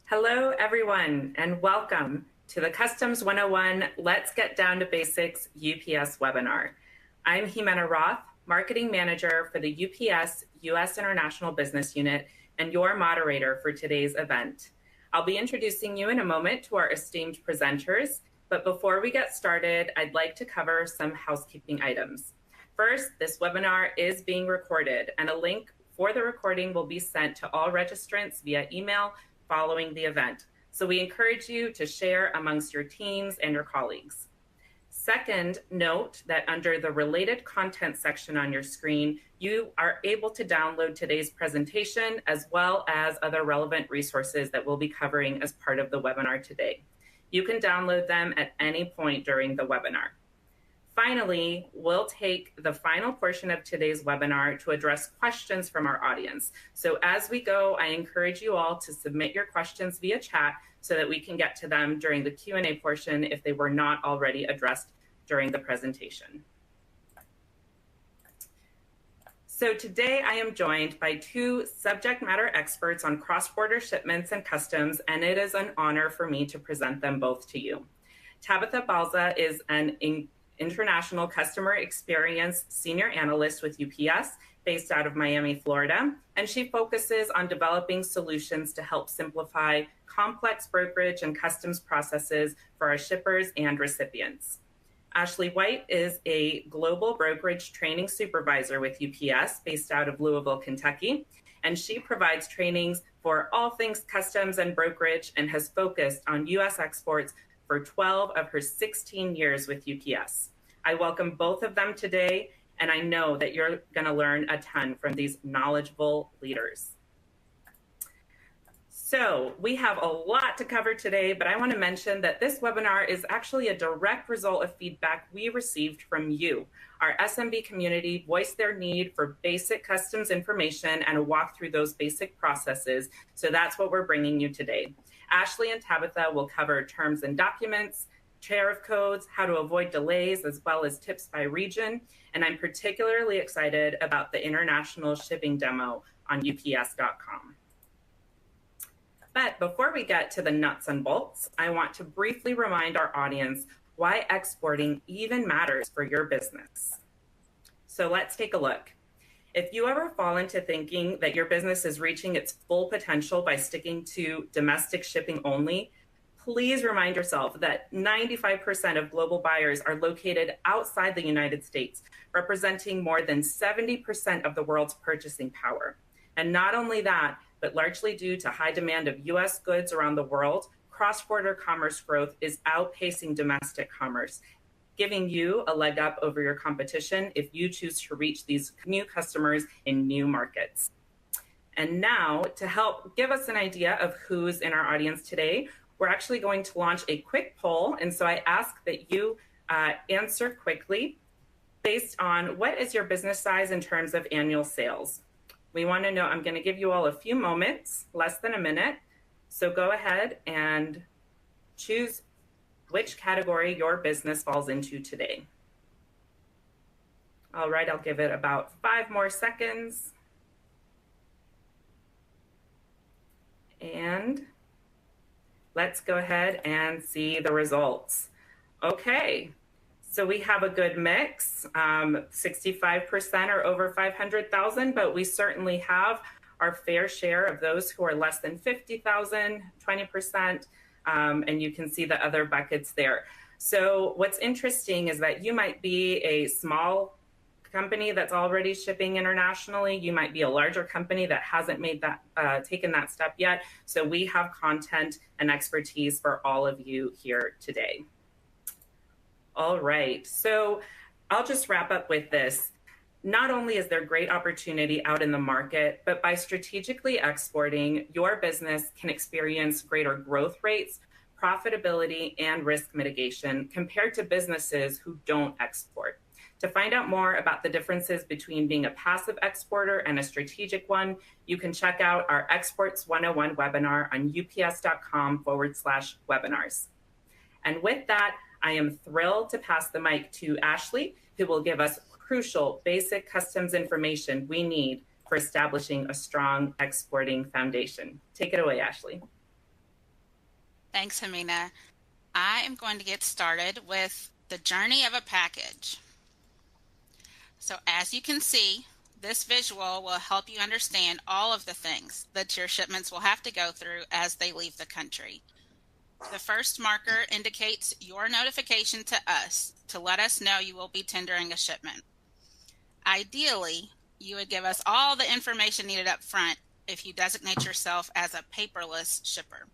Hello, everyone, and welcome to the Customs 101 Let's Get Down to Basics UPS webinar. I'm Jimena Roth, Marketing Manager for the UPS U.S. International Business Unit and your moderator for today's event. I'll be introducing you in a moment to our esteemed presenters, but before we get started, I'd like to cover some housekeeping items. First, this webinar is being recorded, and a link for the recording will be sent to all registrants via email following the event. So we encourage you to share amongst your teams and your colleagues. Second, note that under the related content section on your screen, you are able to download today's presentation as well as other relevant resources that we'll be covering as part of the webinar today. You can download them at any point during the webinar. Finally, we'll take the final portion of today's webinar to address questions from our audience. So as we go, I encourage you all to submit your questions via chat so that we can get to them during the Q&A portion if they were not already addressed during the presentation. So today I am joined by two subject matter experts on cross-border shipments and customs, and it is an honor for me to present them both to you. Tabitha Balza is an International Customer Experience Senior Analyst with UPS based out of Miami, Florida, and she focuses on developing solutions to help simplify complex brokerage and customs processes for our shippers and recipients. Ashley White is a global brokerage training supervisor with UPS based out of Louisville, Kentucky, and she provides trainings for all things customs and brokerage and has focused on U.S. exports for 12 of her 16 years with UPS. I welcome both of them today, and I know that you're going to learn a ton from these knowledgeable leaders. So we have a lot to cover today, but I want to mention that this webinar is actually a direct result of feedback we received from you. Our SMB community voiced their need for basic customs information and a walk through those basic processes. So that's what we're bringing you today. Ashley and Tabitha will cover terms and documents, tariff codes, how to avoid delays, as well as tips by region. And I'm particularly excited about the international shipping demo on ups.com. But before we get to the nuts and bolts, I want to briefly remind our audience why exporting even matters for your business. So let's take a look. If you ever fall into thinking that your business is reaching its full potential by sticking to domestic shipping only, please remind yourself that 95% of global buyers are located outside the United States, representing more than 70% of the world's purchasing power. And not only that, but largely due to high demand of U.S. goods around the world, cross-border commerce growth is outpacing domestic commerce, giving you a leg up over your competition if you choose to reach these new customers in new markets. And now, to help give us an idea of who's in our audience today, we're actually going to launch a quick poll. And so I ask that you answer quickly based on what is your business size in terms of annual sales. We want to know, I'm going to give you all a few moments, less than a minute. So go ahead and choose which category your business falls into today. All right, I'll give it about 5 more seconds. And let's go ahead and see the results. Okay, so we have a good mix. 65% are over 500,000, but we certainly have our fair share of those who are less than 50,000, 20%. And you can see the other buckets there. So what's interesting is that you might be a small company that's already shipping internationally. You might be a larger company that hasn't made that taken that step yet. So we have content and expertise for all of you here today. All right, so I'll just wrap up with this. Not only is there great opportunity out in the market, but by strategically exporting, your business can experience greater growth rates, profitability, and risk mitigation compared to businesses who don't export. To find out more about the differences between being a passive exporter and a strategic one, you can check out our Exports 101 webinar on ups.com/webinars. And with that, I am thrilled to pass the mic to Ashley, who will give us crucial basic customs information we need for establishing a strong exporting foundation. Take it away, Ashley. Thanks, Hamina. I am going to get started with the journey of a package. So as you can see, this visual will help you understand all of the things that your shipments will have to go through as they leave the country. The first marker indicates your notification to us to let us know you will be tendering a shipment. Ideally, you would give us all the information needed up front if you designate yourself as a paperless shipper.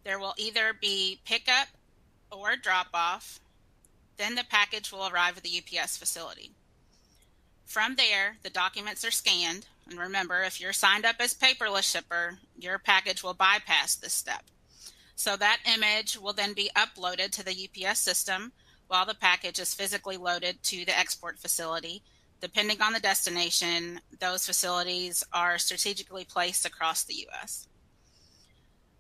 There will either be pickup or drop off. Then the package will arrive at the UPS facility. From there, the documents are scanned. And remember, if you're signed up as paperless shipper, your package will bypass this step. So that image will then be uploaded to the UPS system while the package is physically loaded to the export facility. Depending on the destination, those facilities are strategically placed across the U.S.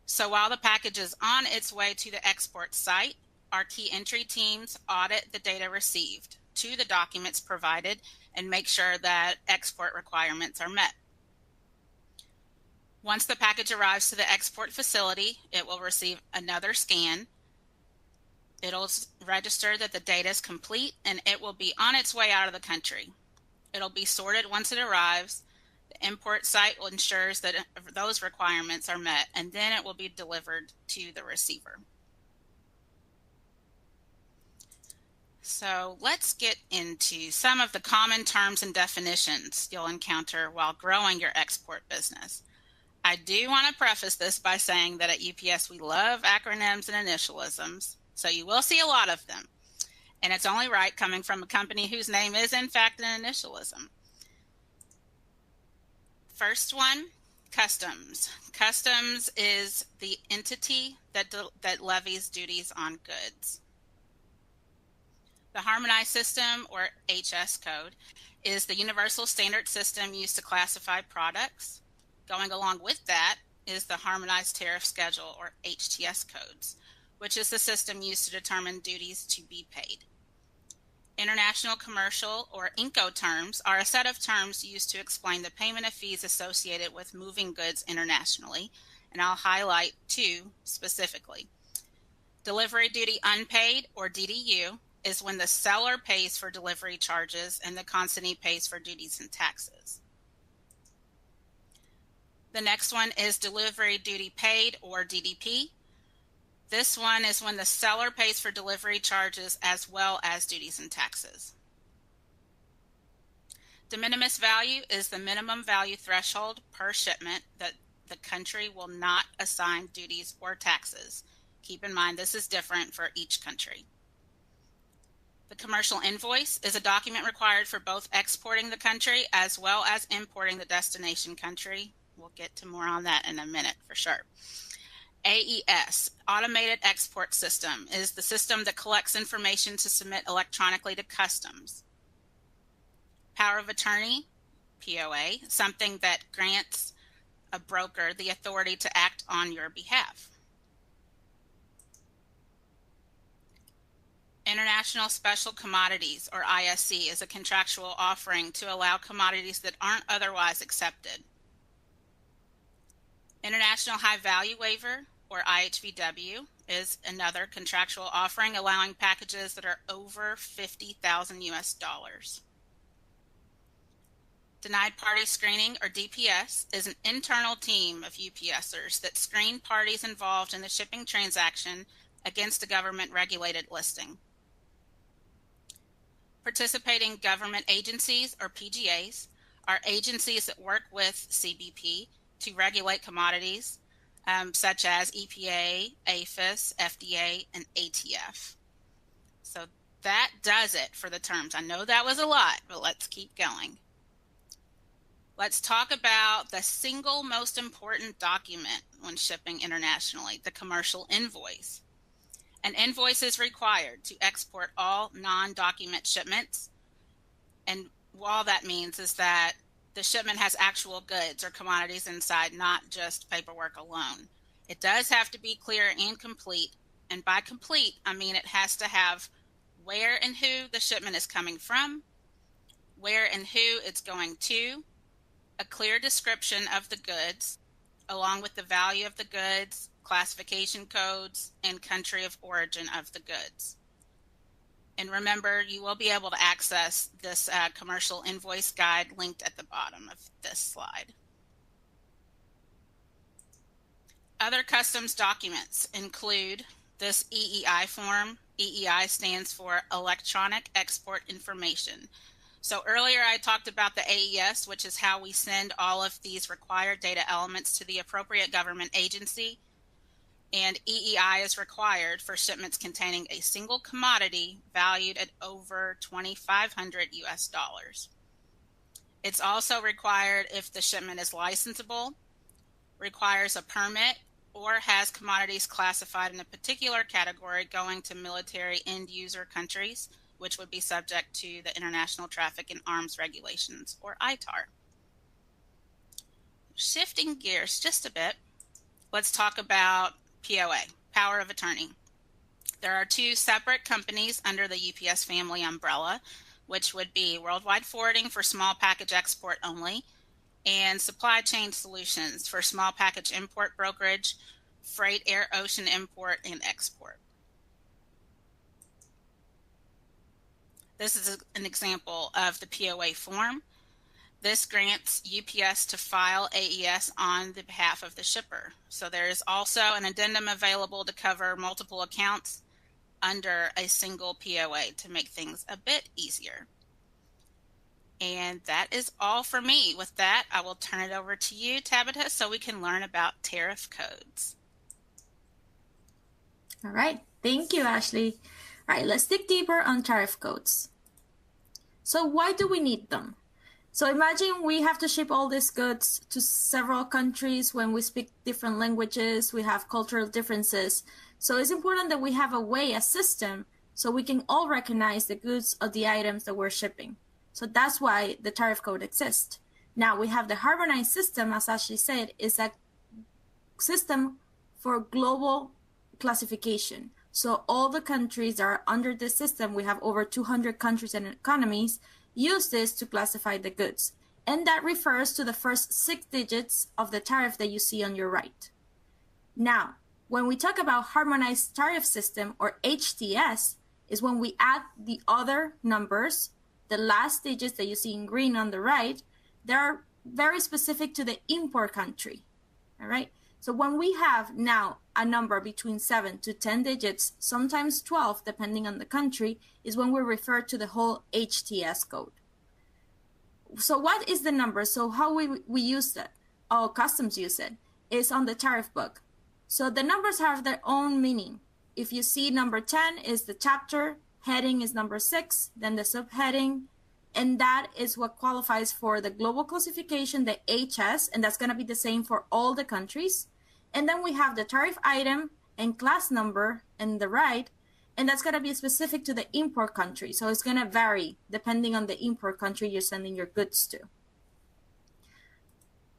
So while the package is on its way to the export site, our key entry teams audit the data received to the documents provided and make sure that export requirements are met. Once the package arrives to the export facility, it will receive another scan. It'll register that the data is complete and it will be on its way out of the country. It'll be sorted once it arrives. The import site ensures that those requirements are met, and then it will be delivered to the receiver. So let's get into some of the common terms and definitions you'll encounter while growing your export business. I do want to preface this by saying that at UPS we love acronyms and initialisms, so you will see a lot of them. And it's only right coming from a company whose name is in fact an initialism. First one, customs. Customs is the entity that levies duties on goods. The Harmonized System, or HS code, is the universal standard system used to classify products. Going along with that is the Harmonized Tariff Schedule, or HTS codes, which is the system used to determine duties to be paid. International Commercial, or Incoterms, are a set of terms used to explain the payment of fees associated with moving goods internationally, and I'll highlight two specifically. Delivery Duty Unpaid, or DDU, is when the seller pays for delivery charges and the consignee pays for duties and taxes. The next one is Delivery Duty Paid, or DDP. This one is when the seller pays for delivery charges as well as duties and taxes. De minimis value is the minimum value threshold per shipment that the country will not assign duties or taxes. Keep in mind this is different for each country. The commercial invoice is a document required for both exporting the country as well as importing the destination country. We'll get to more on that in a minute for sure. AES, Automated Export System, is the system that collects information to submit electronically to customs. Power of Attorney, POA, something that grants a broker the authority to act on your behalf. International Special Commodities, or ISC, is a contractual offering to allow commodities that aren't otherwise accepted. International High Value Waiver, or IHVW, is another contractual offering allowing packages that are over 50,000 US dollars. Denied Party Screening, or DPS, is an internal team of UPSers that screen parties involved in the shipping transaction against a government-regulated listing. Participating government agencies, or PGAs, are agencies that work with CBP to regulate commodities, such as EPA, APHIS, FDA, and ATF. So that does it for the terms. I know that was a lot, but let's keep going. Let's talk about the single most important document when shipping internationally, the commercial invoice. An invoice is required to export all non-document shipments, and all that means is that the shipment has actual goods or commodities inside, not just paperwork alone. It does have to be clear and complete, and by complete, I mean it has to have where and who the shipment is coming from, where and who it's going to, a clear description of the goods, along with the value of the goods, classification codes, and country of origin of the goods. And remember, you will be able to access this commercial invoice guide linked at the bottom of this slide. Other customs documents include this EEI form. EEI stands for Electronic Export Information. So earlier I talked about the AES, which is how we send all of these required data elements to the appropriate government agency. And EEI is required for shipments containing a single commodity valued at over $2,500 US. It's also required if the shipment is licensable, requires a permit, or has commodities classified in a particular category going to military end user countries, which would be subject to the International Traffic in Arms Regulations, or ITAR. Shifting gears just a bit, let's talk about POA, Power of Attorney. There are two separate companies under the UPS family umbrella, which would be Worldwide Forwarding for small package export only, and Supply Chain Solutions for small package import brokerage, freight, air, ocean import, and export. This is an example of the POA form. This grants UPS to file AES on the behalf of the shipper. So there is also an addendum available to cover multiple accounts under a single POA to make things a bit easier. And that is all for me. With that, I will turn it over to you, Tabitha, so we can learn about tariff codes. All right, thank you, Ashley. All right, let's dig deeper on tariff codes. So why do we need them? So imagine we have to ship all these goods to several countries. When we speak different languages, we have cultural differences. So it's important that we have a system, so we can all recognize the goods or the items that we're shipping. So that's why the tariff code exists. Now we have the harmonized system, as Ashley said, is a system for global classification. So all the countries that are under this system, we have over 200 countries and economies, use this to classify the goods. And that refers to the first 6 digits of the tariff that you see on your right. Now, when we talk about harmonized tariff system, or HTS, is when we add the other numbers, the last digits that you see in green on the right, they're very specific to the import country, all right? So when we have now a number between 7 to 10 digits, sometimes 12, depending on the country, is when we refer to the whole HTS code. So what is the number? So how we use that, or customs use it, is on the tariff book. So the numbers have their own meaning. If you see number 10 is the chapter, heading is number 6, then the subheading, and that is what qualifies for the global classification, the HS, and that's going to be the same for all the countries. And then we have the tariff item and class number in the right, and that's going to be specific to the import country. So it's going to vary depending on the import country you're sending your goods to.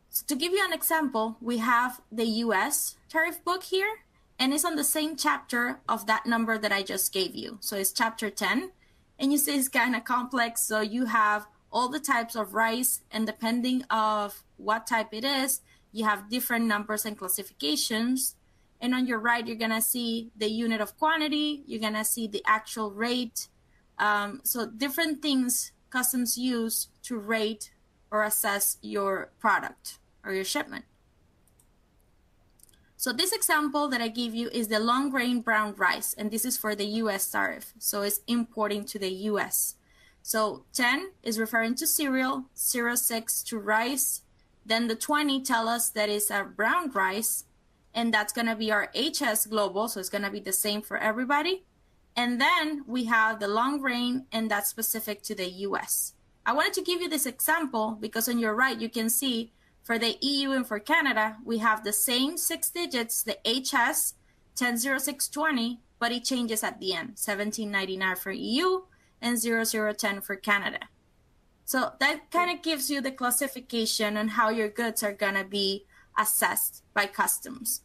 So to give you an example, we have the US tariff book here, and it's on the same chapter of that number that I just gave you. So it's chapter 10, and you see it's kind of complex. So you have all the types of rice, and depending of what type it is, you have different numbers and classifications. And on your right, you're gonna see the unit of quantity, you're gonna see the actual rate. So different things customs use to rate or assess your product or your shipment. So this example that I give you is the long grain brown rice, and this is for the US tariff. So it's importing to the US. So 10 is referring to cereal, 06 to rice, then the 20 tell us that it's a brown rice, and that's gonna be our HS global, so it's gonna be the same for everybody. And then we have the long grain, and that's specific to the US. I wanted to give you this example because on your right, you can see for the EU and for Canada, we have the same 6 digits, the HS 100620, but it changes at the end, 1799 for EU and 0010 for Canada. So that kind of gives you the classification on how your goods are gonna be assessed by customs.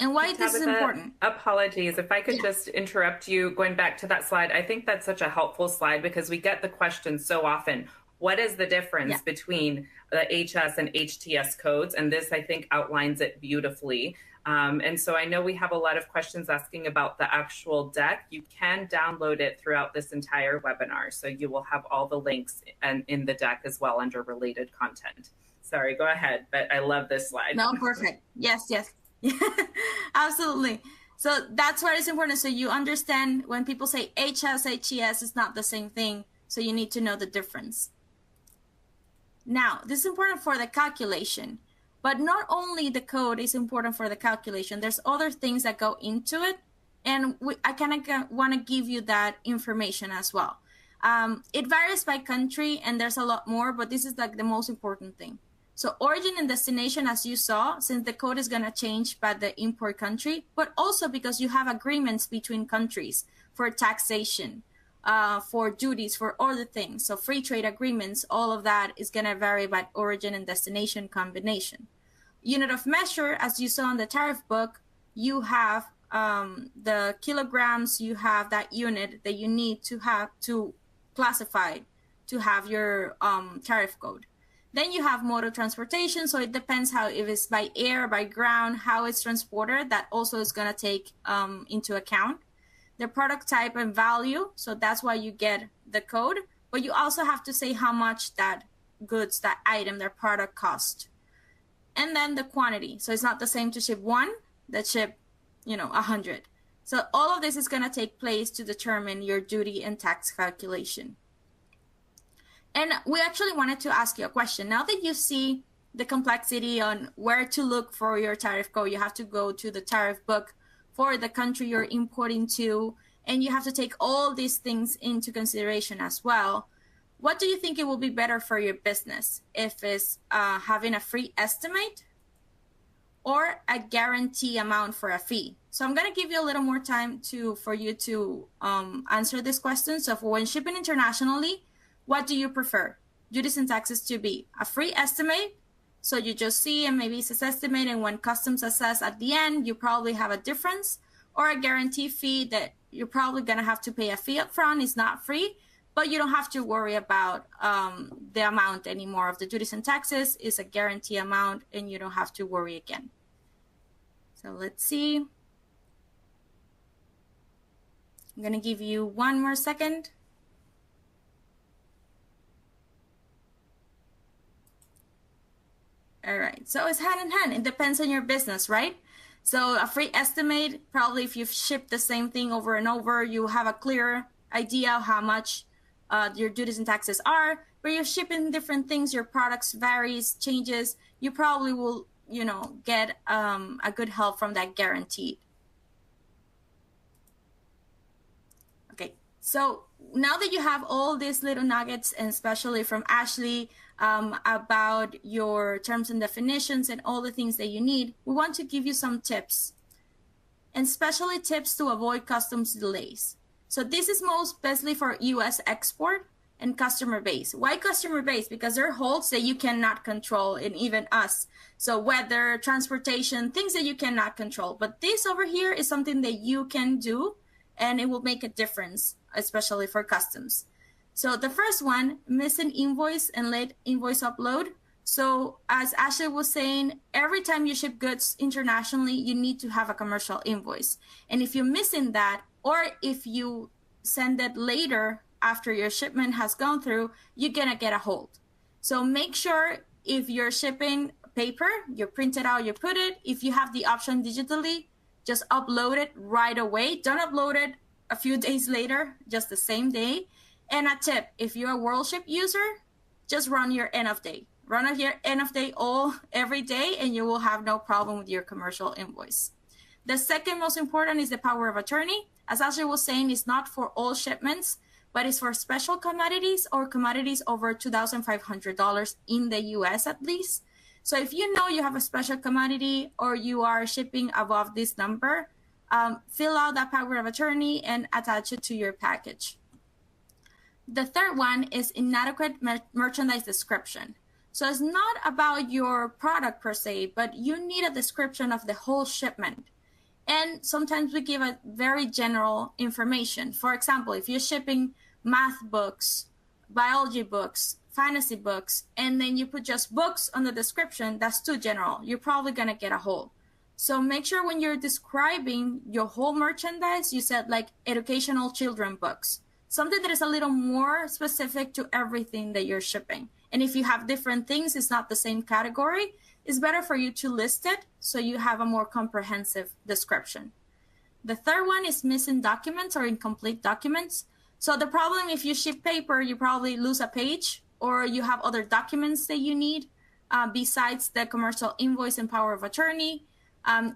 And why this is important. Apologies, if I could just interrupt you going back to that slide. I think that's such a helpful slide because we get the question so often. what is the difference between the HS and HTS codes? And this, I think, outlines it beautifully. And so I know we have a lot of questions asking about the actual deck. You can download it throughout this entire webinar. So you will have all the links in the deck as well under related content. Sorry, go ahead. But I love this slide. No, perfect. Yes. Absolutely. So that's why it's important. So you understand when people say HS, HES is not the same thing. So you need to know the difference. Now, this is important for the calculation. But not only the code is important for the calculation, there's other things that go into it. And I kind of want to give you that information as well. It varies by country and there's a lot more, but this is like the most important thing. So origin and destination, as you saw, since the code is going to change by the import country, but also because you have agreements between countries for taxation, for duties, for other things. So free trade agreements, all of that is going to vary by origin and destination combination. Unit of measure, as you saw in the tariff book, you have the kilograms, you have that unit that you need to have to classify to have your tariff code. Then you have mode of transportation. So it depends how, if it's by air, by ground, how it's transported, that also is going to take into account. The product type and value. So that's why you get the code. But you also have to say how much that goods, that item, that product cost. And then the quantity. So it's not the same to ship 1 that ship, 100. So all of this is going to take place to determine your duty and tax calculation. And we actually wanted to ask you a question. Now that you see the complexity on where to look for your tariff code, you have to go to the tariff book for the country you're importing to, and you have to take all these things into consideration as well. What do you think it will be better for your business? If it's having a free estimate or a guarantee amount for a fee? So I'm going to give you a little more time for you to answer this question. So for when shipping internationally, what do you prefer? Duties and taxes to be a free estimate. So you just see and maybe it's estimate, and when customs assess at the end, you probably have a difference, or a guarantee fee that you're probably going to have to pay a fee up front. It's not free, but you don't have to worry about the amount anymore of the duties and taxes. It's a guarantee amount and you don't have to worry again. So let's see. I'm going to give you one more second. All right, so it's hand in hand. It depends on your business, right? So a free estimate, probably if you've shipped the same thing over and over, you have a clear idea of how much your duties and taxes are. But you're shipping different things, your products varies, changes, you probably will, get a good help from that guaranteed. Okay, so now that you have all these little nuggets, and especially from Ashley, about your terms and definitions and all the things that you need, we want to give you some tips, and especially tips to avoid customs delays. So this is most bestly for U.S. export and customer base. Why customer base? Because there are holds that you cannot control, and even us. So weather, transportation, things that you cannot control. But this over here is something that you can do, and it will make a difference, especially for customs. So the first one, missing invoice and late invoice upload. So as Ashley was saying, every time you ship goods internationally, you need to have a commercial invoice. And if you're missing that, or if you send it later after your shipment has gone through, you're gonna get a hold. So make sure if you're shipping paper, you print it out, you put it. If you have the option digitally, just upload it right away. Don't upload it a few days later, just the same day. And a tip, if you're a WorldShip user, just run your end of day. Run your end of day every day, and you will have no problem with your commercial invoice. The second most important is the power of attorney. As Ashley was saying, it's not for all shipments, but it's for special commodities or commodities over $2,500 in the US at least. So if you know you have a special commodity or you are shipping above this number, fill out that power of attorney and attach it to your package. The third one is inadequate merchandise description. So it's not about your product per se, but you need a description of the whole shipment. And sometimes we give a very general information. For example, if you're shipping math books, biology books, fantasy books, and then you put just books on the description, that's too general. You're probably going to get a hole. So make sure when you're describing your whole merchandise, you said like educational children books, something that is a little more specific to everything that you're shipping. And if you have different things, it's not the same category, it's better for you to list it so you have a more comprehensive description. The third one is missing documents or incomplete documents. So the problem, if you ship paper, you probably lose a page or you have other documents that you need besides the commercial invoice and power of attorney.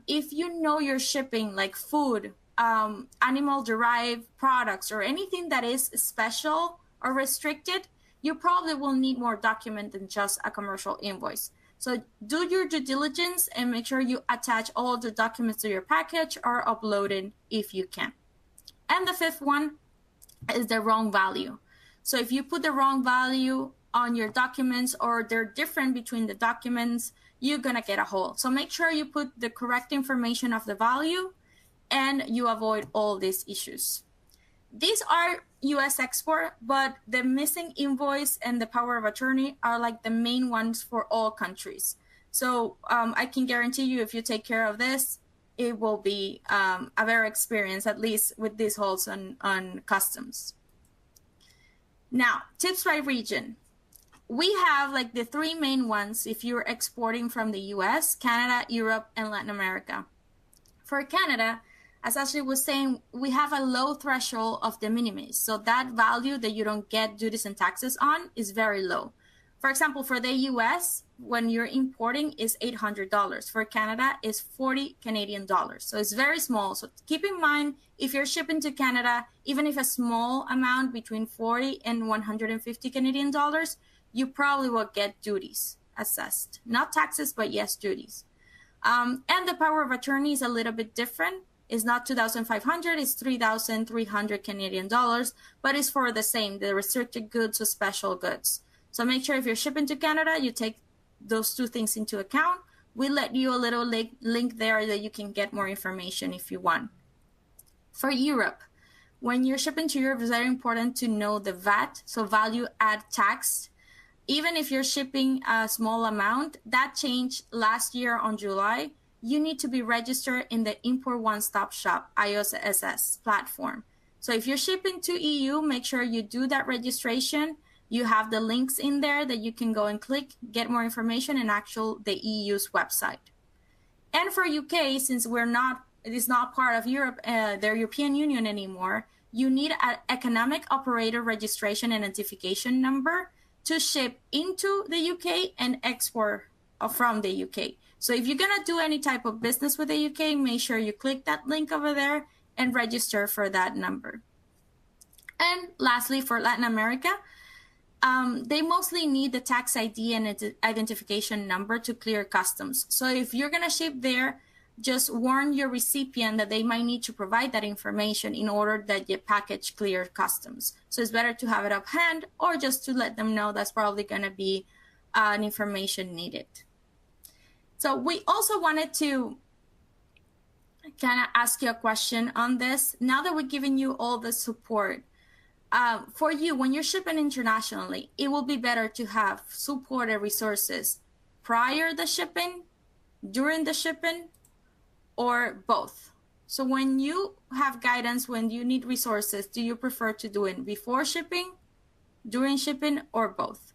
If you know you're shipping like food, animal-derived products, or anything that is special or restricted, you probably will need more document than just a commercial invoice. So do your due diligence and make sure you attach all the documents to your package or upload it if you can. And the fifth one is the wrong value. So if you put the wrong value on your documents or they're different between the documents, you're going to get a hole. So make sure you put the correct information of the value and you avoid all these issues. These are U.S. export, but the missing invoice and the power of attorney are like the main ones for all countries. So I can guarantee you if you take care of this, it will be a better experience, at least with these holes on customs. Now, tips by region. We have like the three main ones if you're exporting from the US, Canada, Europe, and Latin America. For Canada, as Ashley was saying, we have a low threshold of de minimis. So that value that you don't get duties and taxes on is very low. For example, for the US, when you're importing is $800. For Canada is 40 Canadian dollars. So it's very small. So keep in mind, if you're shipping to Canada, even if a small amount between 40 and 150 Canadian dollars, you probably will get duties assessed. Not taxes, but yes, duties. And the power of attorney is a little bit different. It's not 2,500, it's 3,300 Canadian dollars, but it's for the same, the restricted goods or special goods. So make sure if you're shipping to Canada, you take those two things into account. We let you a little link there that you can get more information if you want. For Europe, when you're shipping to Europe, it's very important to know the VAT, so value add tax. Even if you're shipping a small amount, that changed last year on July. You need to be registered in the Import One Stop Shop IOSS platform. So if you're shipping to EU, make sure you do that registration. You have the links in there that you can go and click, get more information, and the EU's website. And for UK, since it is not part of Europe, the European Union anymore, you need an economic operator registration and identification number to ship into the UK and export from the UK. So if you're gonna do any type of business with the UK, make sure you click that link over there and register for that number. And lastly, for Latin America, they mostly need the tax ID and identification number to clear customs. So if you're gonna ship there, just warn your recipient that they might need to provide that information in order that your package clear customs. So it's better to have it up hand or just to let them know that's probably gonna be an information needed. So we also wanted to kind of ask you a question on this. Now that we're giving you all the support, for you, when you're shipping internationally, it will be better to have supported resources prior the shipping, during the shipping, or both. So when you have guidance, when you need resources, do you prefer to do it before shipping, during shipping, or both?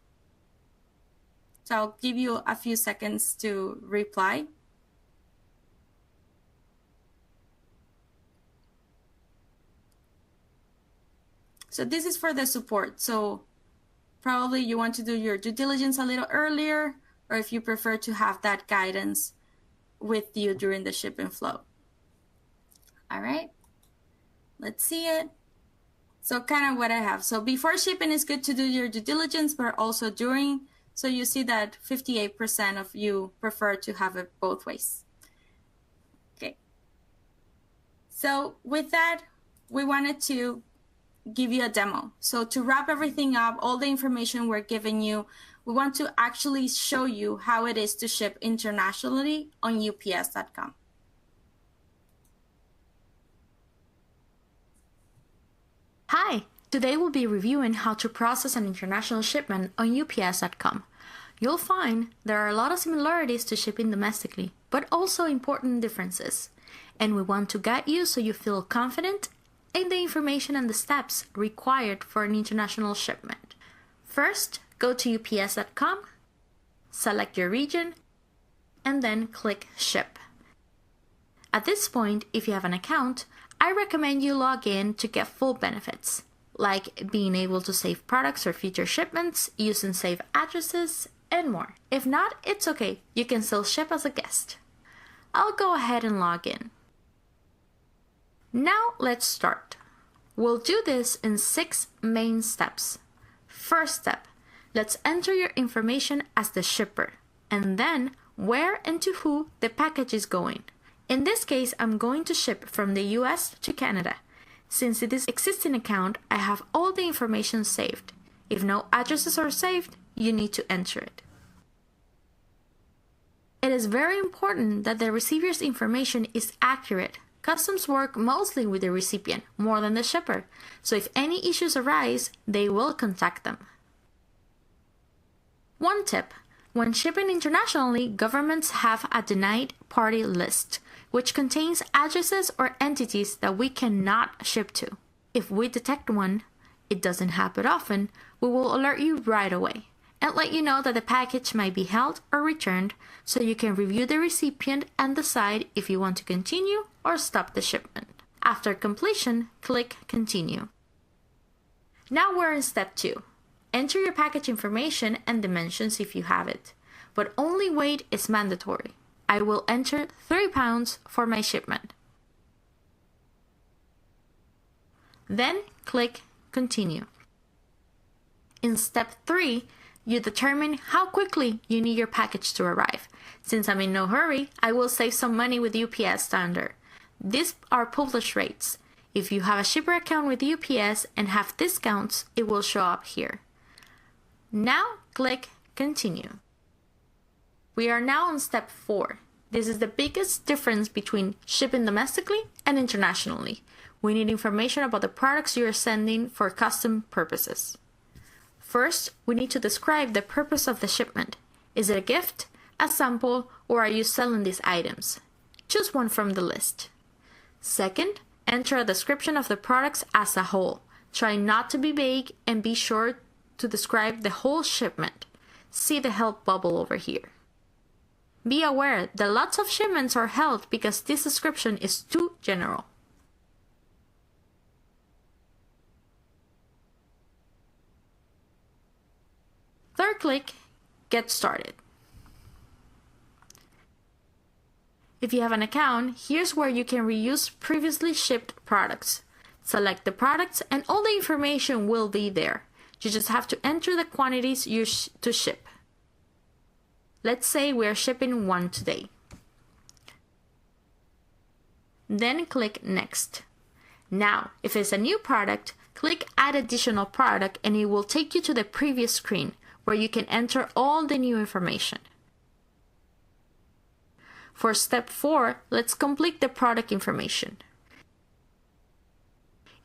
So I'll give you a few seconds to reply. So this is for the support. So probably you want to do your due diligence a little earlier, or if you prefer to have that guidance with you during the shipping flow. All right, let's see it. So kind of what I have. So before shipping is good to do your due diligence, but also during. So you see that 58% of you prefer to have it both ways. Okay. So with that, we wanted to give you a demo. So to wrap everything up, all the information we're giving you, we want to actually show you how it is to ship internationally on UPS.com. Hi, Today we'll be reviewing how to process an international shipment on UPS.com. You'll find there are a lot of similarities to shipping domestically, but also important differences. And we want to guide you so you feel confident in the information and the steps required for an international shipment. First, go to UPS.com, select your region, and then click Ship. At this point, if you have an account, I recommend you log in to get full benefits, like being able to save products or future shipments, using saved addresses, and more. If not, it's okay. You can still ship as a guest. I'll go ahead and log in. Now let's start. We'll do this in 6 main steps. First step, let's enter your information as the shipper, and then where and to who the package is going. In this case, I'm going to ship from the US to Canada. Since it is an existing account, I have all the information saved. If no addresses are saved, you need to enter it. It is very important that the receiver's information is accurate. Customs work mostly with the recipient more than the shipper, so if any issues arise, they will contact them. One tip: when shipping internationally, governments have a denied party list, which contains addresses or entities that we cannot ship to. If we detect one, it doesn't happen often, we will alert you right away and let you know that the package might be held or returned, so you can review the recipient and decide if you want to continue or stop the shipment. After completion, click Continue. Now we're in step 2. Enter your package information and dimensions if you have it, but only weight is mandatory. I will enter 3 pounds for my shipment. Then click Continue. In step 3, you determine how quickly you need your package to arrive. Since I'm in no hurry, I will save some money with UPS Standard. These are published rates. If you have a shipper account with UPS and have discounts, it will show up here. Now click Continue. We are now on step 4. This is the biggest difference between shipping domestically and internationally. We need information about the products you are sending for custom purposes. First, we need to describe the purpose of the shipment. Is it a gift, a sample, or are you selling these items? Choose one from the list. Second, enter a description of the products as a whole. Try not to be vague and be sure to describe the whole shipment. See the help bubble over here. Be aware that lots of shipments are held because this description is too general. Third, click Get Started. If you have an account, here's where you can reuse previously shipped products. Select the products and all the information will be there. You just have to enter the quantities to ship. Let's say we are shipping 1 today. Then click Next. Now, if it's a new product, click Add Additional Product and it will take you to the previous screen where you can enter all the new information. For step 4, let's complete the product information.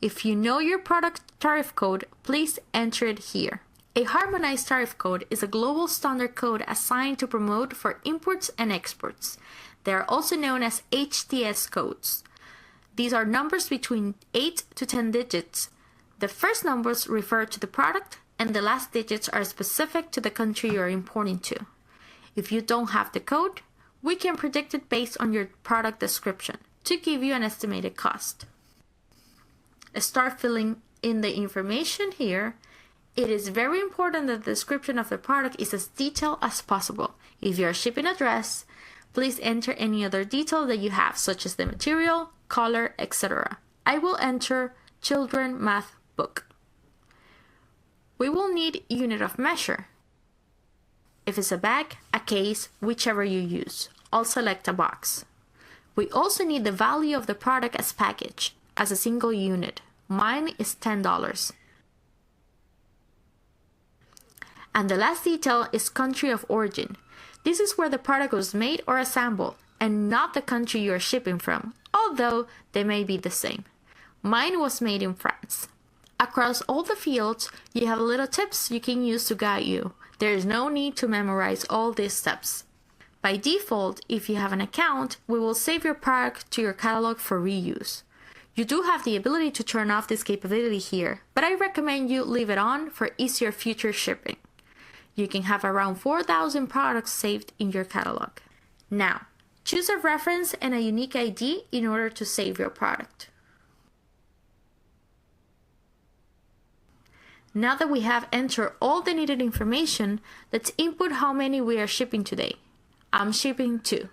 If you know your product tariff code, please enter it here. A harmonized tariff code is a global standard code assigned to promote for imports and exports. They are also known as HTS codes. These are numbers between 8 to 10 digits. The first numbers refer to the product, and the last digits are specific to the country you're importing to. If you don't have the code, we can predict it based on your product description to give you an estimated cost. Start filling in the information here. It is very important that the description of the product is as detailed as possible. If you are shipping address, please enter any other detail that you have, such as the material, color, etc. I will enter children math book. We will need unit of measure. If it's a bag, a case, whichever you use, I'll select a box. We also need the value of the product as package, as a single unit. Mine is $10. And the last detail is country of origin. This is where the product was made or assembled, and not the country you are shipping from, although they may be the same. Mine was made in France. Across all the fields, you have little tips you can use to guide you. There is no need to memorize all these steps. By default, if you have an account, we will save your product to your catalog for reuse. You do have the ability to turn off this capability here, but I recommend you leave it on for easier future shipping. You can have around 4,000 products saved in your catalog. Now, choose a reference and a unique ID in order to save your product. Now that we have entered all the needed information, let's input how many we are shipping today. I'm shipping 2.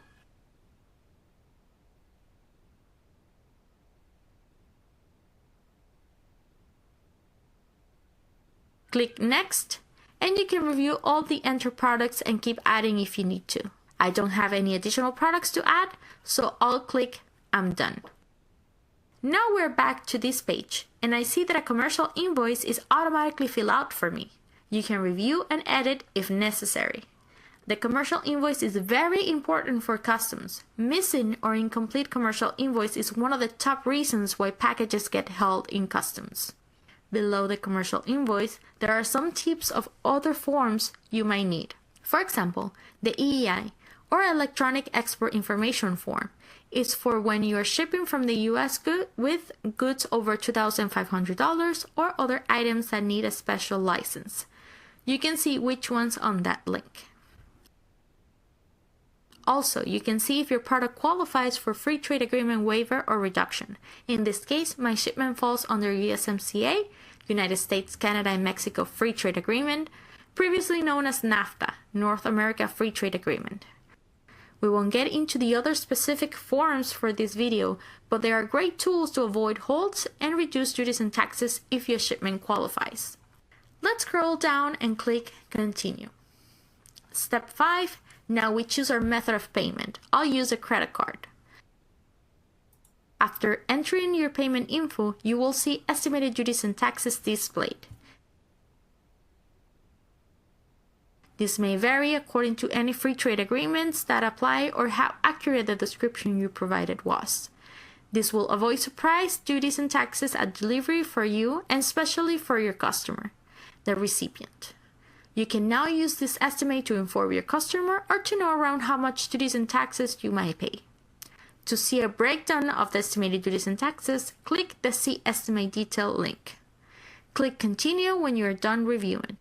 Click Next, and you can review all the entered products and keep adding if you need to. I don't have any additional products to add, so I'll click I'm done. Now we're back to this page, and I see that a commercial invoice is automatically filled out for me. You can review and edit if necessary. The commercial invoice is very important for customs. Missing or incomplete commercial invoice is one of the top reasons why packages get held in customs. Below the commercial invoice, there are some tips of other forms you might need. For example, the EEI, or Electronic Export Information Form, is for when you are shipping from the U.S. with goods over $2,500 or other items that need a special license. You can see which ones on that link. Also, you can see if your product qualifies for free trade agreement waiver or reduction. In this case, my shipment falls under USMCA, United States, Canada, and Mexico Free Trade Agreement, previously known as NAFTA, North America Free Trade Agreement. We won't get into the other specific forms for this video, but they are great tools to avoid holds and reduce duties and taxes if your shipment qualifies. Let's scroll down and click Continue. Step 5. Now we choose our method of payment. I'll use a credit card. After entering your payment info, you will see estimated duties and taxes displayed. This may vary according to any free trade agreements that apply or how accurate the description you provided was. This will avoid surprise duties and taxes at delivery for you and especially for your customer, the recipient. You can now use this estimate to inform your customer or to know around how much duties and taxes you might pay. To see a breakdown of the estimated duties and taxes, click the See Estimate Detail link. Click Continue when you are done reviewing.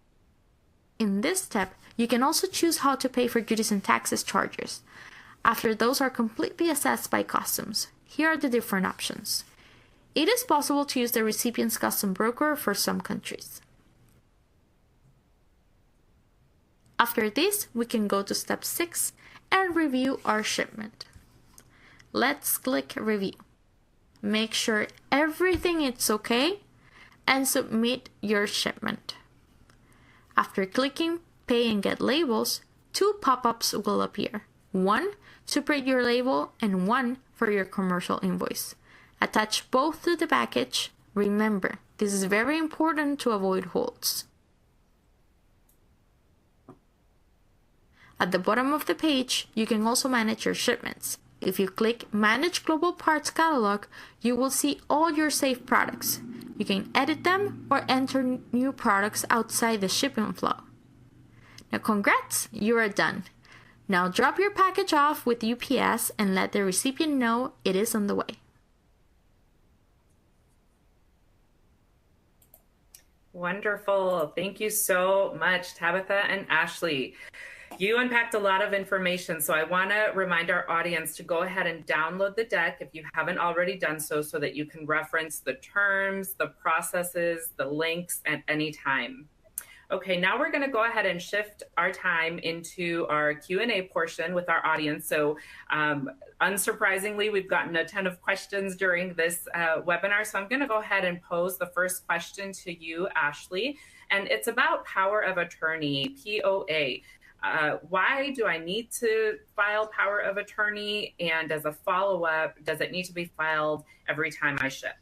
In this step, you can also choose how to pay for duties and taxes charges. After those are completely assessed by customs, here are the different options. It is possible to use the recipient's custom broker for some countries. After this, we can go to step 6 and review our shipment. Let's click Review. Make sure everything is okay and submit your shipment. After clicking Pay and Get Labels, 2 pop-ups will appear. One to print your label and one for your commercial invoice. Attach both to the package. Remember, this is very important to avoid holds. At the bottom of the page, you can also manage your shipments. If you click Manage Global Parts Catalog, you will see all your saved products. You can edit them or enter new products outside the shipping flow. Now congrats, you are done. Now drop your package off with UPS and let the recipient know it is on the way. Wonderful. Thank you so much, Tabitha and Ashley. You unpacked a lot of information, so I want to remind our audience to go ahead and download the deck if you haven't already done so that you can reference the terms, the processes, the links at any time. Okay, now we're going to go ahead and shift our time into our Q&A portion with our audience. So unsurprisingly, we've gotten a ton of questions during this webinar, so I'm going to go ahead and pose the first question to you, Ashley, and it's about power of attorney, POA. Why do I need to file power of attorney? And as a follow-up, does it need to be filed every time I ship?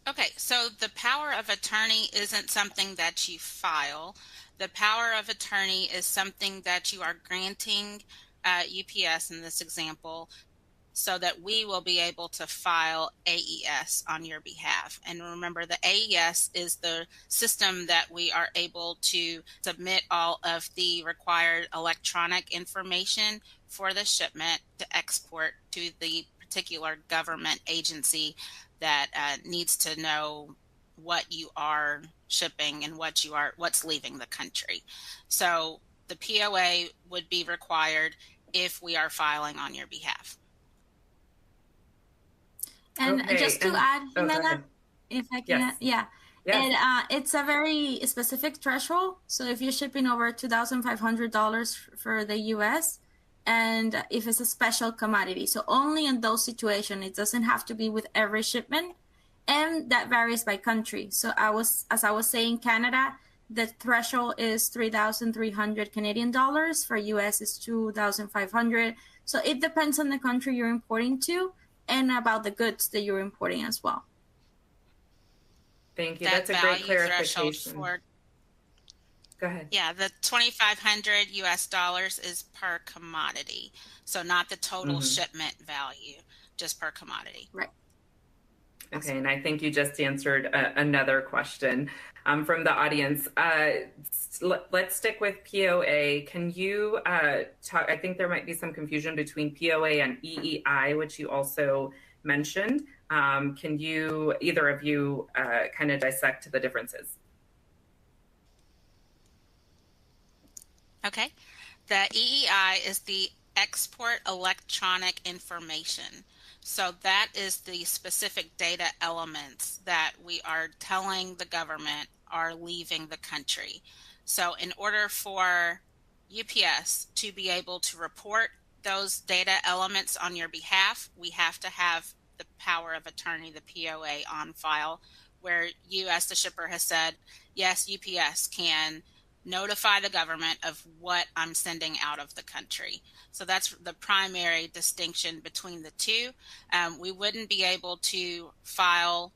Okay, so the power of attorney isn't something that you file. The power of attorney is something that you are granting UPS in this example so that we will be able to file AES on your behalf. And remember, the AES is the system that we are able to submit all of the required electronic information for the shipment to export to the particular government agency that needs to know what you are shipping and what's leaving the country. So the POA would be required if we are filing on your behalf. And Okay, just to add, Jimena, if I can, yes. And it's a very specific threshold. So if you're shipping over $2,500 for the U.S., and if it's a special commodity, so only in those situations, it doesn't have to be with every shipment, and that varies by country. So as I was saying, Canada, the threshold is 3,300 Canadian dollars. For U.S. is 2,500. So it depends on the country you're importing to, and about the goods that you're importing as well. Thank you. That's a great clarification. Go ahead. Yeah, the 2,500 US dollars is per commodity. So not the total shipment value, just per commodity. Right. Okay, and I think you just answered another question from the audience. Let's stick with POA. Can you talk? I think there might be some confusion between POA and EEI, which you also mentioned. Can you, either of you, kind of dissect the differences? Okay. The EEI is the Export Electronic Information. So that is the specific data elements that we are telling the government are leaving the country. So in order for UPS to be able to report those data elements on your behalf, we have to have the power of attorney, the POA, on file, where you, as the shipper, has said, yes, UPS can notify the government of what I'm sending out of the country. So that's the primary distinction between the two. We wouldn't be able to file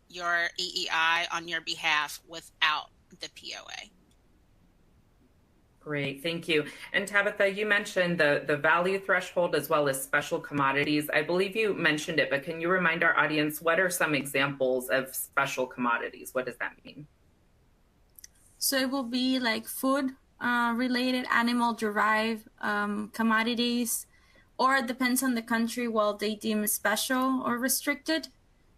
your EEI on your behalf without the POA. Great, thank you. And Tabitha, you mentioned the value threshold as well as special commodities. I believe you mentioned it, but can you remind our audience, what are some examples of special commodities? What does that mean? So it will be like food related, animal derived commodities, or it depends on the country what they deem special or restricted.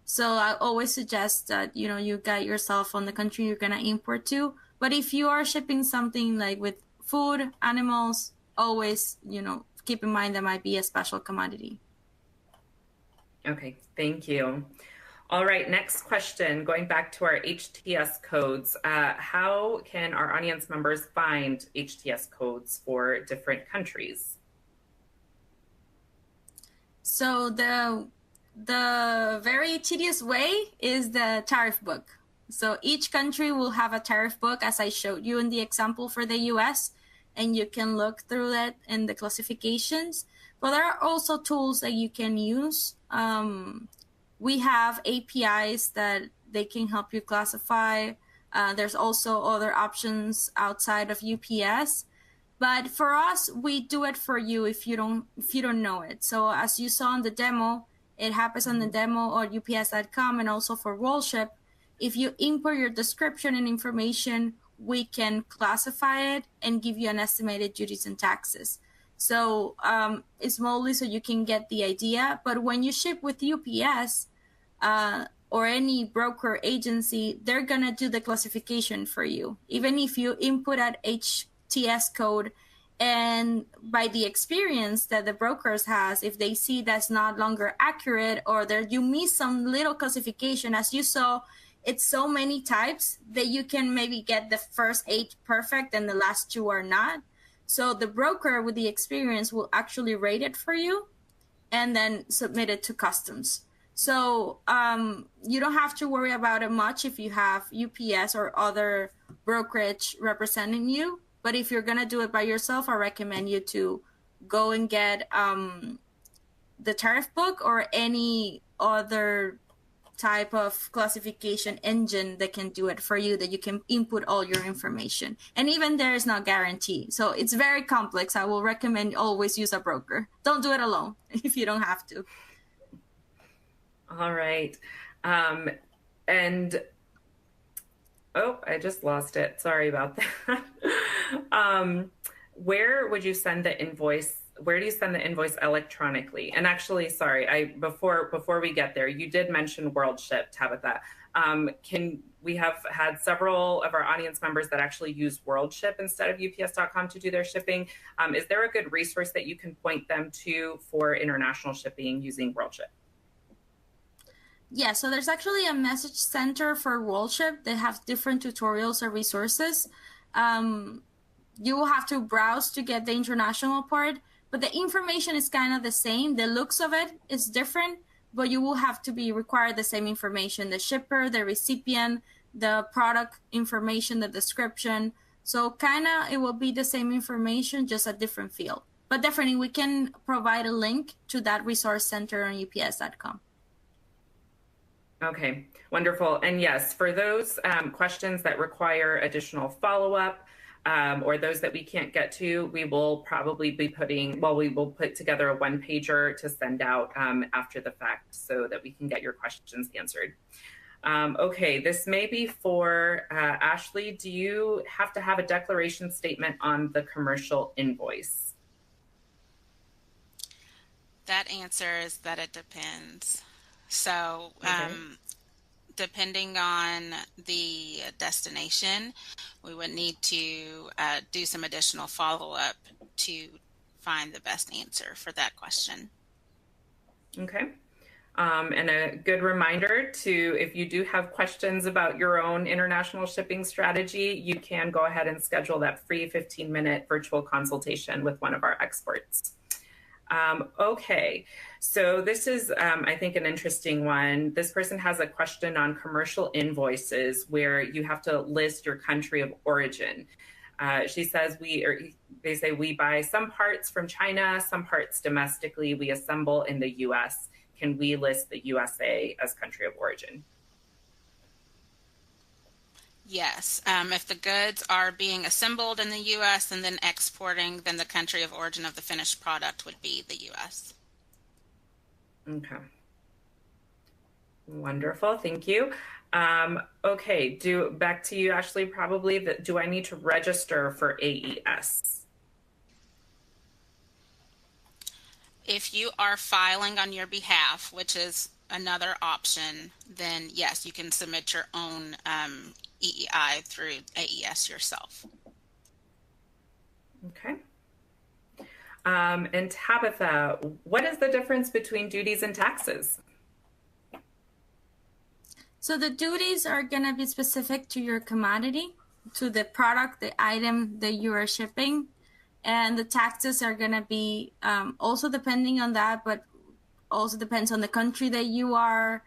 So I always suggest that, you guide yourself on the country you're going to import to. But if you are shipping something like with food, animals, always, keep in mind that might be a special commodity. Okay, thank you. All right, next question, going back to our HTS codes. How can our audience members find HTS codes for different countries? So the very tedious way is the tariff book. So each country will have a tariff book, as I showed you in the example for the US, and you can look through that in the classifications. But there are also tools that you can use. We have APIs that they can help you classify. There's also other options outside of UPS. But for us, we do it for you if you don't know it. So as you saw in the demo, it happens on the demo or ups.com, and also for WorldShip. If you import your description and information, we can classify it and give you an estimated duties and taxes. So it's mostly so you can get the idea. But when you ship with UPS or any broker agency, they're going to do the classification for you. Even if you input an HTS code, and by the experience that the brokers has, if they see that's not longer accurate, or that you miss some little classification, as you saw, it's so many types that you can maybe get the first 8 perfect and the last 2 are not. So the broker with the experience will actually rate it for you and then submit it to customs. So you don't have to worry about it much if you have UPS or other brokerage representing you. But if you're going to do it by yourself, I recommend you to go and get the tariff book or any other type of classification engine that can do it for you, that you can input all your information. And even there is no guarantee. So it's very complex. I will recommend always use a broker. Don't do it alone if you don't have to. All right. And oh, I just lost it. Sorry about that. Where would you send the invoice? Where do you send the invoice electronically? And actually, sorry, before we get there, you did mention WorldShip, Tabitha. We have had several of our audience members that actually use WorldShip instead of UPS.com to do their shipping. Is there a good resource that you can point them to for international shipping using WorldShip? Yeah, so there's actually a message center for WorldShip. They have different tutorials or resources. You will have to browse to get the international part, but the information is kind of the same. The looks of it is different, but you will have to be required the same information: the shipper, the recipient, the product information, the description. So kind of it will be the same information, just a different field. But definitely we can provide a link to that resource center on ups.com. Okay, wonderful. And yes, for those questions that require additional follow-up, or those that we can't get to, we will probably be we will put together a one-pager to send out after the fact so that we can get your questions answered. Okay, this may be for Ashley. Do you have to have a declaration statement on the commercial invoice? That answer is that it depends. So Okay. depending on the destination, we would need to do some additional follow-up to find the best answer for that question. Okay. And a good reminder to, if you do have questions about your own international shipping strategy, you can go ahead and schedule that free 15-minute virtual consultation with one of our experts. Okay, so this is, I think, an interesting one. This person has a question on commercial invoices where you have to list your country of origin. She says they say we buy some parts from China, some parts domestically, we assemble in the U.S. Can we list the USA as country of origin? Yes. If the goods are being assembled in the U.S. and then exporting, then the country of origin of the finished product would be the U.S. Okay. Wonderful. Thank you. Okay. Back to you, Ashley, probably. Do I need to register for AES? If you are filing on your behalf, which is another option, then yes, you can submit your own EEI through AES yourself. Okay. And Tabitha, what is the difference between duties and taxes? So the duties are going to be specific to your commodity, to the product, the item that you are shipping. And the taxes are going to be also depending on that, but also depends on the country that you are,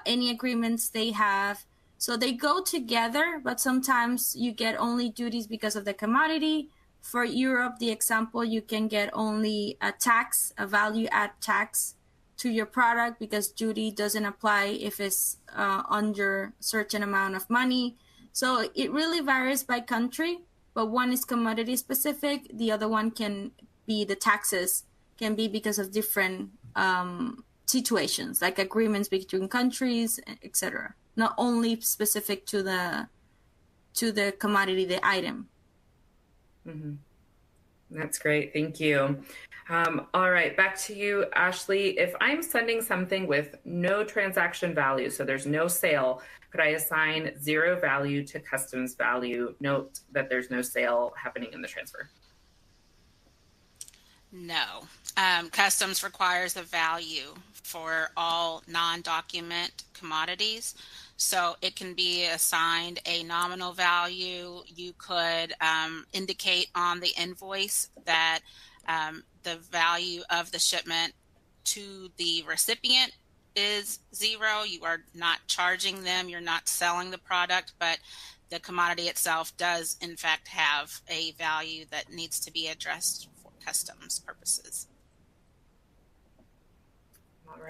any agreements they have. So they go together, but sometimes you get only duties because of the commodity. For Europe, the example, you can get only a tax, a value add tax to your product because duty doesn't apply if it's under a certain amount of money. So it really varies by country, but one is commodity specific. The other one can be the taxes, can be because of different situations, like agreements between countries, etc. Not only specific to the commodity, the item. Mm-hmm. That's great. Thank you. All right, back to you, Ashley. If I'm sending something with no transaction value, so there's no sale, could I assign 0 value to customs value? Note that there's no sale happening in the transfer. No. Customs requires a value for all non-document commodities. So it can be assigned a nominal value. You could indicate on the invoice that the value of the shipment to the recipient is 0. You are not charging them, you're not selling the product, but the commodity itself does in fact have a value that needs to be addressed for customs purposes.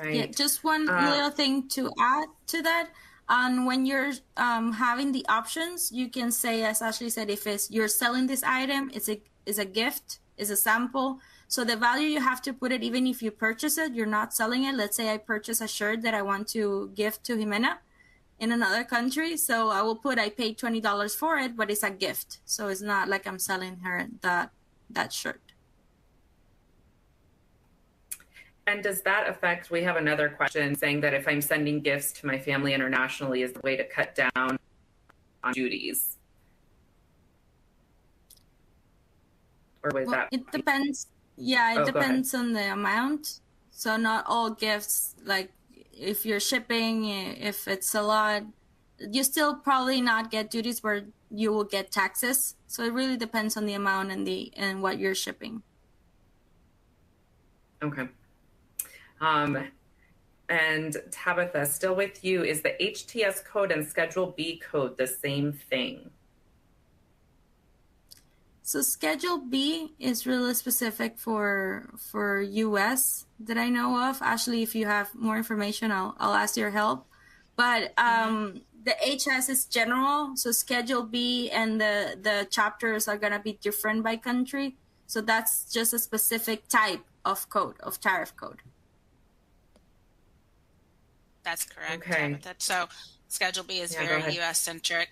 right. Yeah, just one little thing to add to that. And when you're having the options, you can say, as Ashley said, if you're selling this item, it's a gift, is a sample. So the value you have to put it, even if you purchase it, you're not selling it. Let's say I purchase a shirt that I want to gift to Jimena in another country. So I will put, I paid $20 for it, but it's a gift. So it's not like I'm selling her that shirt. And does that affect, we have another question saying that if I'm sending gifts to my family internationally, is the way to cut down on duties? Or would that? It depends. Yeah, it depends on the amount. So not all gifts, like if you're shipping, if it's a lot, you still probably not get duties where you will get taxes. So it really depends on the amount and what you're shipping. Okay. And Tabitha, still with you, is the HTS code and Schedule B code the same thing? So Schedule B is really specific for U.S. that I know of. Ashley, if you have more information, I'll ask your help. But the HS is general, so Schedule B and the chapters are gonna be different by country. So that's just a specific type of code, of tariff code. That's correct. Okay. So Schedule B is very U.S. centric.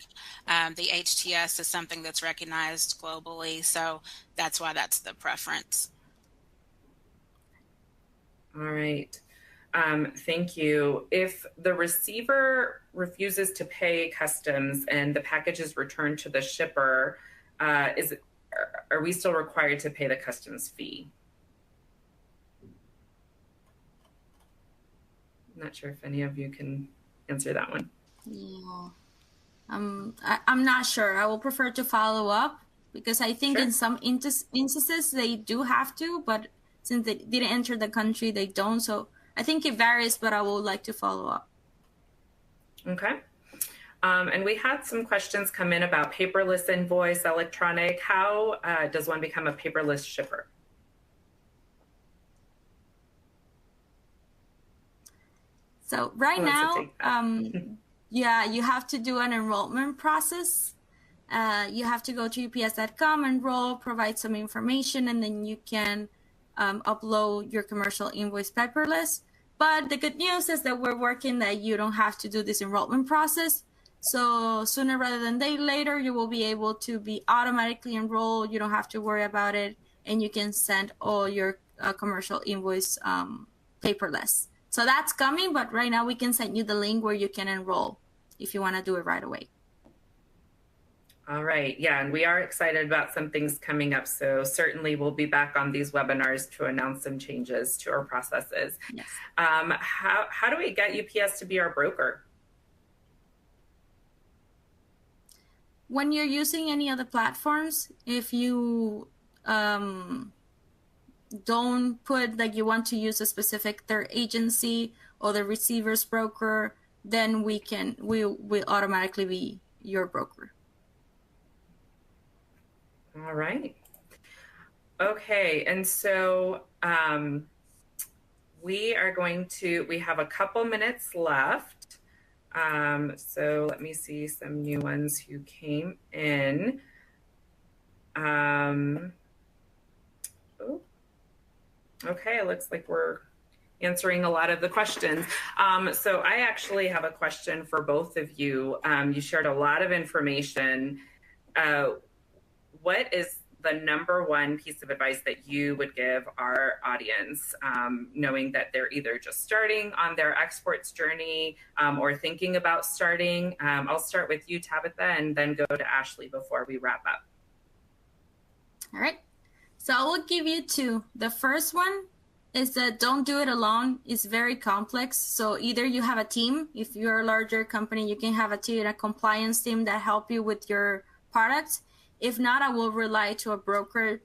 The HTS is something that's recognized globally, so that's why that's the preference. All right. Thank you. If the receiver refuses to pay customs and the package is returned to the shipper, are we still required to pay the customs fee? I'm not sure if any of you can answer that one. Yeah. I'm not sure. I will prefer to follow up because I think in some instances they do have to, but since they didn't enter the country, they don't. So I think it varies, but I would like to follow up. Okay. And we had some questions come in about paperless invoice, electronic. How does one become a paperless shipper? So right now, yeah, you have to do an enrollment process. You have to go to ups.com, enroll, provide some information, and then you can upload your commercial invoice paperless. But the good news is that we're working that you don't have to do this enrollment process. So sooner rather than later, you will be able to be automatically enrolled. You don't have to worry about it, and you can send all your commercial invoice paperless. So that's coming, but right now we can send you the link where you can enroll if you want to do it right away. All right. Yeah, and we are excited about some things coming up. So certainly we'll be back on these webinars to announce some changes to our processes. Yes. How do we get UPS to be our broker? When you're using any other platforms, if you don't put like you want to use a specific third agency or the receiver's broker, then we'll automatically be your broker. All right. Okay. And so we have a couple minutes left. So let me see some new ones who came in. Okay, it looks like we're answering a lot of the questions. So I actually have a question for both of you. You shared a lot of information. What is the number one piece of advice that you would give our audience, knowing that they're either just starting on their exports journey or thinking about starting? I'll start with you, Tabitha, and then go to Ashley before we wrap up. All right. So I will give you two. The first one is that don't do it alone. It's very complex. So either you have a team. If you're a larger company, you can have a team, a compliance team that help you with your products. If not, I will rely to a broker,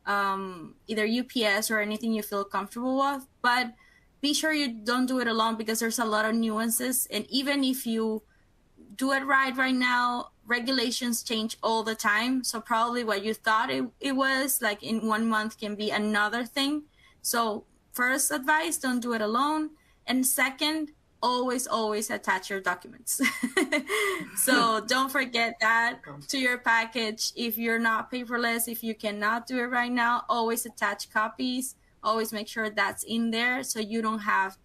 either UPS or anything you feel comfortable with. But be sure you don't do it alone because there's a lot of nuances. And even if you do it right now, regulations change all the time. So probably what you thought it was like in 1 month can be another thing. So first advice, don't do it alone. And second, always attach your documents. So don't forget that to your package. If you're not paperless, if you cannot do it right now, always attach copies. Always make sure that's in there so you don't have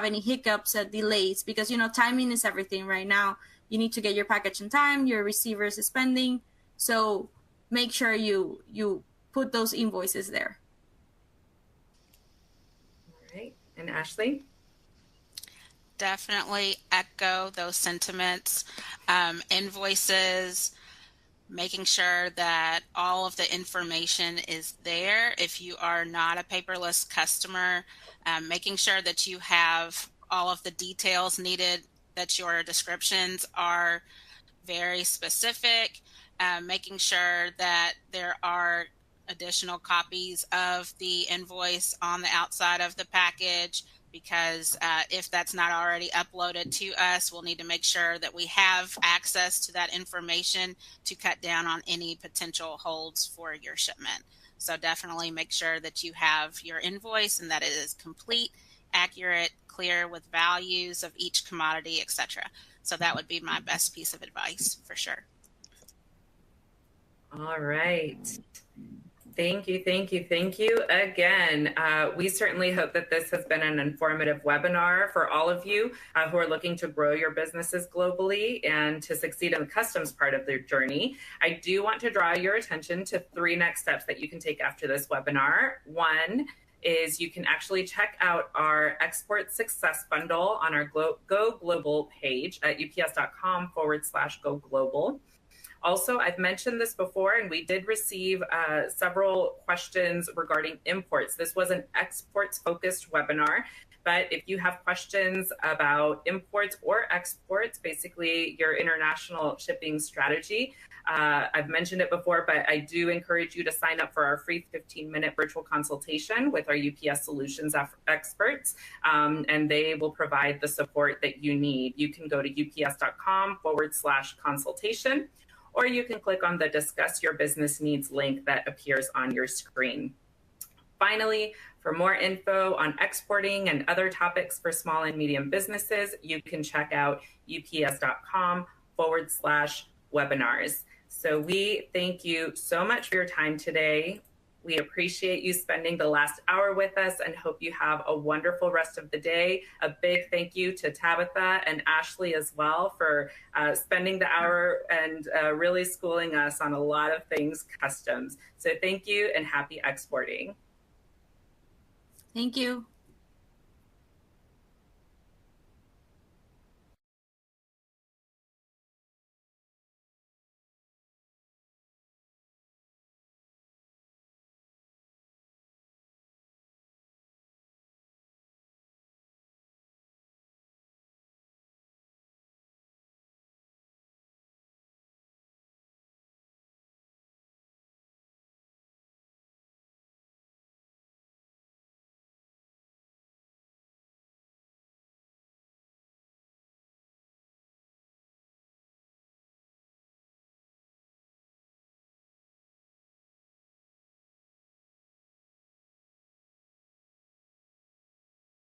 any hiccups or delays, because timing is everything right now. You need to get your package in time, your receivers is pending. So make sure you put those invoices there. All right. And Ashley? Definitely echo those sentiments. Invoices, making sure that all of the information is there. If you are not a paperless customer, making sure that you have all of the details needed, that your descriptions are very specific, making sure that there are additional copies of the invoice on the outside of the package, because if that's not already uploaded to us, we'll need to make sure that we have access to that information to cut down on any potential holds for your shipment. So definitely make sure that you have your invoice and that it is complete, accurate, clear with values of each commodity, etc. So that would be my best piece of advice for sure. All right. Thank you again. We certainly hope that this has been an informative webinar for all of you who are looking to grow your businesses globally and to succeed in the customs part of their journey. I do want to draw your attention to 3 next steps that you can take after this webinar. One is you can actually check out our Export Success Bundle on our Go Global page at ups.com/go global. Also, I've mentioned this before, and we did receive several questions regarding imports. This was an exports-focused webinar, but if you have questions about imports or exports, basically your international shipping strategy, I've mentioned it before, but I do encourage you to sign up for our free 15-minute virtual consultation with our UPS Solutions experts, and they will provide the support that you need. You can go to ups.com/consultation. Or you can click on the Discuss Your Business Needs link that appears on your screen. Finally, for more info on exporting and other topics for small and medium businesses, you can check out ups.com/webinars. So we thank you so much for your time today. We appreciate you spending the last hour with us and hope you have a wonderful rest of the day. A big thank you to Tabitha and Ashley as well for spending the hour and really schooling us on a lot of things customs. So thank you and happy exporting. Thank you.